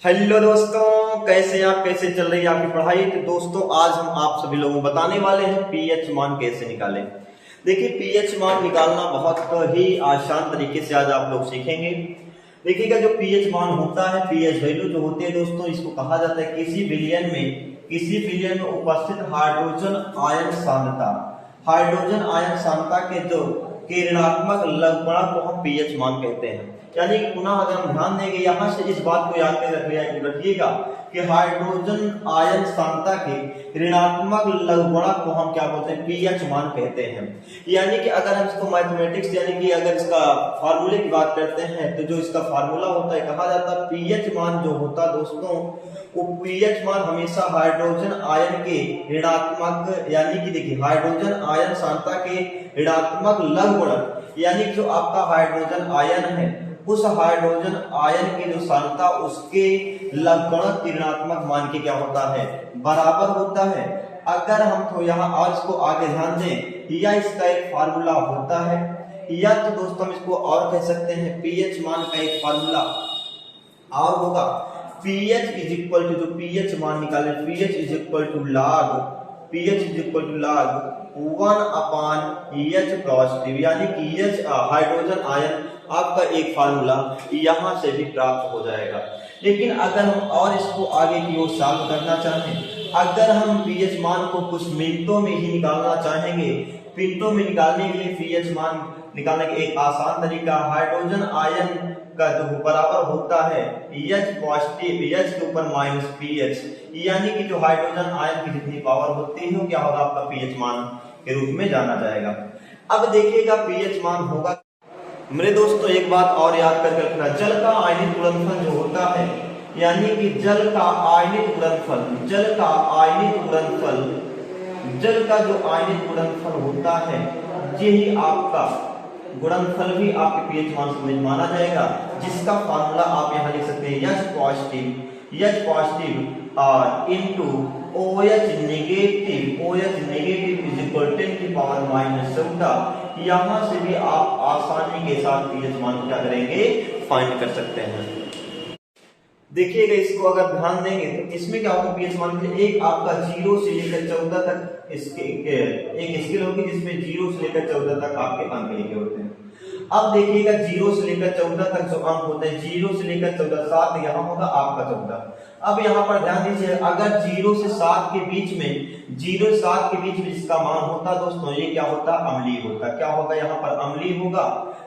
Hello दोस्तों, कैसे हैं आप? कैसे चल रही है आपकी पढ़ाई? तो दोस्तों आज हम आप सभी लोगों को बताने वाले हैं पीएच मान कैसे निकालें। देखिए, पीएच मान निकालना बहुत ही आसान तरीके से आज आप लोग सीखेंगे। देखिएगा, जो पीएच मान होता है, पीएच वैल्यू जो होती है दोस्तों, इसको कहा जाता है किसी विलयन में उपस्थित हाइड्रोजन आयन सांद्रता। हाइड्रोजन आयन सांद्रता के जो ऋणात्मक लघुगणक को हम पीएच मान कहते हैं। यानी कि पुनः अगर हम ध्यान देंगे, यहाँ से इस बात को याद में रखिएगा कि हाइड्रोजन आयन सांद्रता के ऋणात्मक लघुगणक को हम क्या बोलते हैं? पीएच मान कहते हैं। यानी कि अगर हम इसको मैथमेटिक्स यानी कि अगर इसका फार्मूले की बात करते हैं, तो जो इसका फार्मूला होता है, कहा जाता है पीएच मान जो होता है दोस्तों, वो पीएच मान हमेशा हाइड्रोजन आयन के ऋणात्मक, यानी कि देखिए हाइड्रोजन आयन सांद्रता के ऋणात्मक लघुगणक, यानी जो आपका हाइड्रोजन आयन है, उस हाइड्रोजन आयन की जो सांद्रता उसके लघुगणक ऋणात्मक मान के क्या होता है? बराबर होता है। अगर हम तो यहाँ और इसको आगे ध्यान दें, या इसका एक फार्मूला होता है, या तो दोस्तों हम इसको और कह सकते हैं पीएच मान का एक फार्मूला और होगा पीएच इज इक्वल टू, जो पीएच मान निकाले, pH is equal to log 1/H positive, यानी कि H हाइड्रोजन आयन आपका एक फार्मूला यहां से भी प्राप्त हो जाएगा। लेकिन अगर हम और इसको आगे की ओर सॉल्व करना चाहें, अगर हम पीएच मान को कुछ मिनटों में ही निकालना चाहेंगे, मिनटों में निकालने के लिए पीएच मान निकालने का एक आसान तरीका, हाइड्रोजन आयन का जो बराबर होता है H पॉजिटिव, H के ऊपर माइनस पीएच, यानी कि जो हाइड्रोजन आयन की जितनी पावर होती है वो क्या होगा? आपका पीएच मान के रूप में जाना जाएगा। अब देखिएगा पीएच मान होगा। मेरे दोस्तों एक बात और याद करके रखना, जल का आयनिक गुणनफल जो होता है, यानी कि जल का जो आयनिक गुणनफल होता है, यही आपका गुणनफल भी आपके पीएच मान से माना जाएगा, जिसका फार्मूला आप यहाँ लिख सकते हैं H पॉजिटिव और into OH negative is equal 10 की पावर -14। यहाँ से भी आप आसानी के साथ पीएच मान क्या करेंगे? फाइंड कर सकते हैं। देखिएगा, इसको अगर ध्यान देंगे तो इसमें क्या होगा? पीएच मान के एक आपका 0 से लेकर 14 तक एक स्केल होगी, जिसमें 0 से लेकर 14 तक आपके अंक लिखे होते हैं। अब देखिएगा 0 से लेकर 14 तक जो अंक होते हैं, 0 से लेकर 14, 7 यहाँ होगा आपका 14। अब यहाँ पर ध्यान दीजिए, अगर 0 से 7 के बीच में जिसका मान होता दोस्तों, ये क्या होता? अम्लीय होता। क्या होगा? यहाँ पर अम्लीय होगा।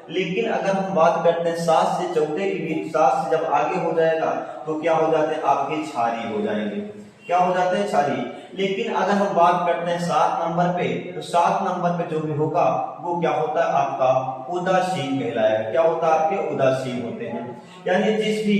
लेकिन अगर हम बात करते हैं 7 से 14 के बीच, 7 से जब आगे हो जाएगा तो क्या हो जाते हैं? आपके क्षारीय हो जाएंगे। क्या हो जाते हैं? क्षारीय। लेकिन अगर हम बात करते हैं 7 नंबर पे, तो 7 नंबर पे जो भी होगा वो क्या होता है? आपका उदासीन कहलाएगा। क्या होता है? आपके उदासीन होते हैं। यानी जिस भी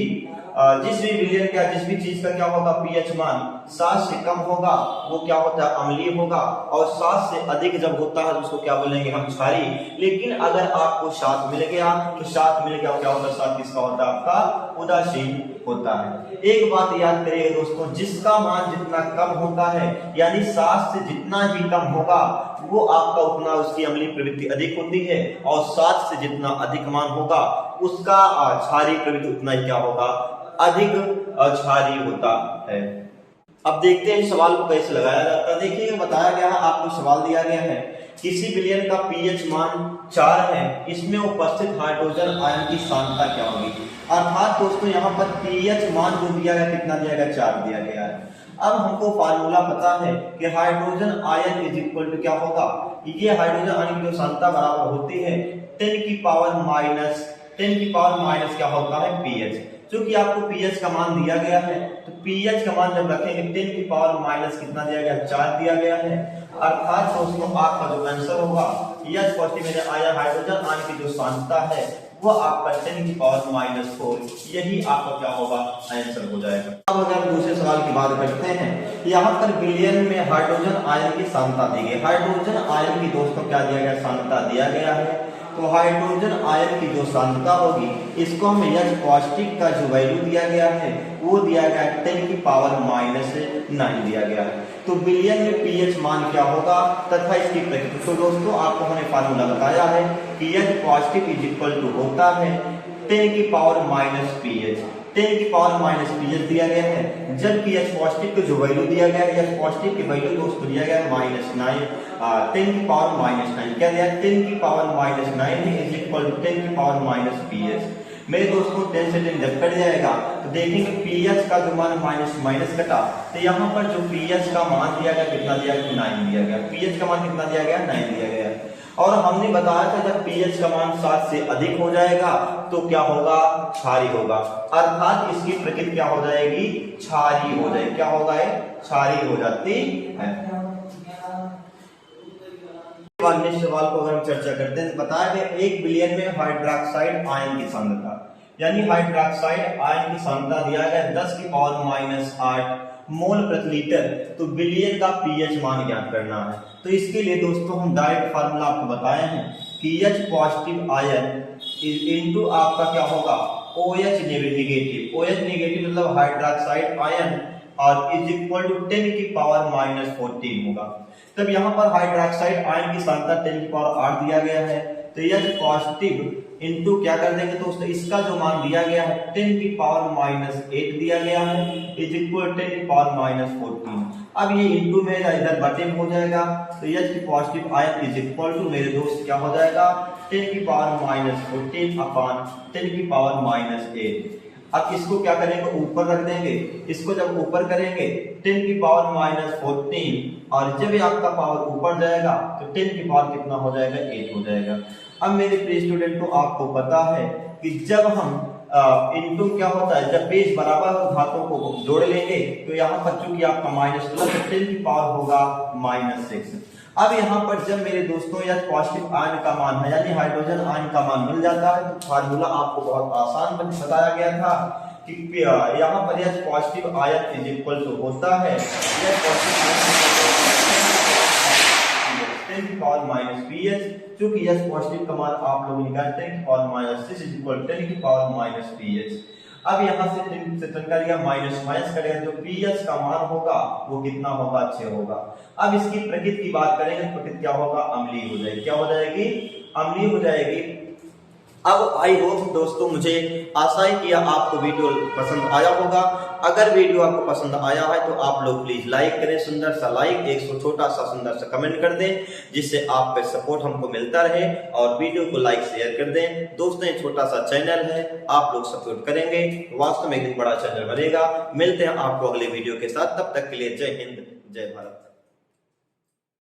विलयन का, जिस भी चीज का क्या होगा? पीएच मान 7 से कम होगा वो क्या होता है? अम्लीय होगा, और 7 से अधिक जब होता है तो उसको क्या बोलेंगे? हम क्षारीय। लेकिन अगर आपको 7 मिल गया तो 7 मिल गया क्या होता है? 7 किसका होता है? आपका उदासीन होता है। एक बात याद करिएगा दोस्तों, जिसका मान जितना कम होता है, यानी 7 से जितना ही कम होगा वो आपका उतना उसकी अम्लीय प्रवृत्ति अधिक होती है, और 7 से जितना अधिक मान होगा उसका क्षारीय प्रवृत्ति उतना ही क्या होगा? अधिक क्षारीय होता है। अब देखते हैं सवाल को कैसे लगाया जाता है। देखिए, बताया गया है, आपको सवाल दिया गया है, किसी विलयन का पीएच मान 4 है, इसमें उपस्थित हाइड्रोजन आयन की सांद्रता क्या होगी? अर्थात दोस्तों यहाँ पर पीएच मान जो दिया गया, कितना दिया गया? 4 दिया गया है। अब हमको फार्मूला पता है कि hydrogen ion is equal to क्या होगा? ये हाइड्रोजन आयन की जो सांद्रता बराबर होती है 10 की पावर माइनस क्या होता है? पीएच। क्योंकि आपको पीएच का मान दिया गया है, तो पीएच का मान जब रखेंगे 10 की पावर माइनस कितना दिया गया? 4 दिया गया है। अर्थात दोस्तों आपका जो आंसर होगा, H पॉजिटिव में आया हाइड्रोजन आयन की जो सांद्रता है वो आपका 10 की पावर -4, यही आपका क्या होगा? आंसर हो जाएगा। अब अगर हम दूसरे सवाल की बात करते हैं, यहाँ पर विलयन में हाइड्रोजन आयन की सांद्रता दी गई। हाइड्रोजन आयन की दोस्तों क्या दिया गया? सांद्रता दिया गया है। तो हाइड्रोजन आयन की जो सांद्रता होगी, इसको हमें H पॉजिटिव का जो वैल्यू दिया गया है वो दिया गया है 10 की पावर -9 दिया गया है। तो विलयन में पीएच मान क्या होगा तथा इसकी प्रकृति। तो दोस्तों आपको हमने फार्मूला बताया है कि H positive is equal to होता है 10 की पावर -pH। 10 की पावर माइनस पीएच दिया गया है, जबकि एच पॉजिटिव को जो वैल्यू दिया गया है, एच पॉजिटिव की वैल्यू दोस्तों दिया गया है -9, 10 की पावर -9 क्या दिया है, 10 की पावर -9 इज इक्वल टू 10 की पावर माइनस पीएच। मेरे दोस्तों 10 से 10 जब कट जाएगा तो देखेंगे पीएच का जो मान माइनस कटा, तो यहाँ पर जो पीएच का मान दिया गया कितना दिया गया, 9 दिया गया। पीएच का मान कितना दिया गया, 9 दिया गया। और हमने बताया था जब पीएच का मान 7 से अधिक हो जाएगा तो क्या होगा, क्षारीय होगा, अर्थात इसकी प्रकृति क्या हो जाएगी, क्षारीय हो जाएगी। क्या होगा, क्षारीय हो जाती है। नेक्स्ट सवाल को अगर हम चर्चा करते हैं, बताया गया 1 बिलियन में हाइड्रोक्साइड आयन की सांद्रता, यानी हाइड्रोक्साइड आयन की सांद्रता दिया गया 10 की पावर -8 मोल प्रति लीटर, तो बिलियन का पीएच मान ज्ञात करना है। तो इसके लिए दोस्तों हम डायरेक्ट फार्मूला आपको बताए हैं कि एच पॉजिटिव आयन इनटू आपका क्या होगा, OH नेगेटिव। OH नेगेटिव मतलब हाइड्रोक्साइड आयन और इज इक्वल टू 10 की पावर -14 होगा। तब यहाँ पर हाइड्रोक्साइड आयन की सांद्रता 10 की पावर 8 दिया गया है, तो एच पॉजिटिव इनटू क्या कर देंगे दोस्तों, इसका जो मान दिया गया है 10 की पावर -8 दिया गया है इज इक्वल 10 की पावर -14। अब ये इनटू में इधर बटे में हो जाएगा, तो एच की positive ion is equal to मेरे दोस्त क्या हो जाएगा, 10 की पावर -14 अपॉन 10 की पावर -8। अब इसको क्या करेंगे, ऊपर रख देंगे। इसको जब ऊपर करेंगे 10 की पावर -14 और जब ये आपका पावर ऊपर जाएगा तो 10 की पावर कितना हो जाएगा, 8 हो जाएगा। अब मेरे प्रिय स्टूडेंट को आपको पता है कि जब हम इनटू क्या होता है, जब बेस बराबर घातों को जोड़ लेंगे तो यहाँ पर चूंकि आपका माइनस प्लस 10 की पावर होगा -6। अब यहाँ पर जब मेरे दोस्तों यह पॉजिटिव आयन का मान है यानी हाइड्रोजन आयन का मान मिल जाता है, तो फार्मूला आपको बहुत आसान बताया गया था कि यहाँ पर यह positive ion is equal to होता है यह पॉजिटिव आयन 10 की पावर -pH, चूंकि यह पॉजिटिव का मान आप लोग निकालते हैं 10 की पावर -6 इज इक्वल 10 की पावर -pH। अब यहाँ से 10 से 10 का लिया माइनस करेगा, जो pH का मान होगा वो कितना होगा, 6 होगा। अब इसकी प्रकृति की बात करेंगे, प्रकृति क्या होगा, अम्लीय हो जाएगी। क्या हो जाएगी, अम्लीय हो जाएगी। अब आई होप दोस्तों, मुझे आशा है कि आपको वीडियो पसंद आया होगा। अगर वीडियो आपको पसंद आया है तो आप लोग प्लीज लाइक करें, सुंदर सा लाइक, एक छोटा सा सुंदर सा कमेंट कर दें, जिससे आपका सपोर्ट हमको मिलता रहे, और वीडियो को लाइक शेयर कर दें। दोस्तों ये छोटा सा चैनल है, आप लोग सपोर्ट करेंगे वास्तव में एक दिन बड़ा चैनल बनेगा। मिलते हैं आपको अगले वीडियो के साथ, तब तक के लिए जय हिंद जय भारत।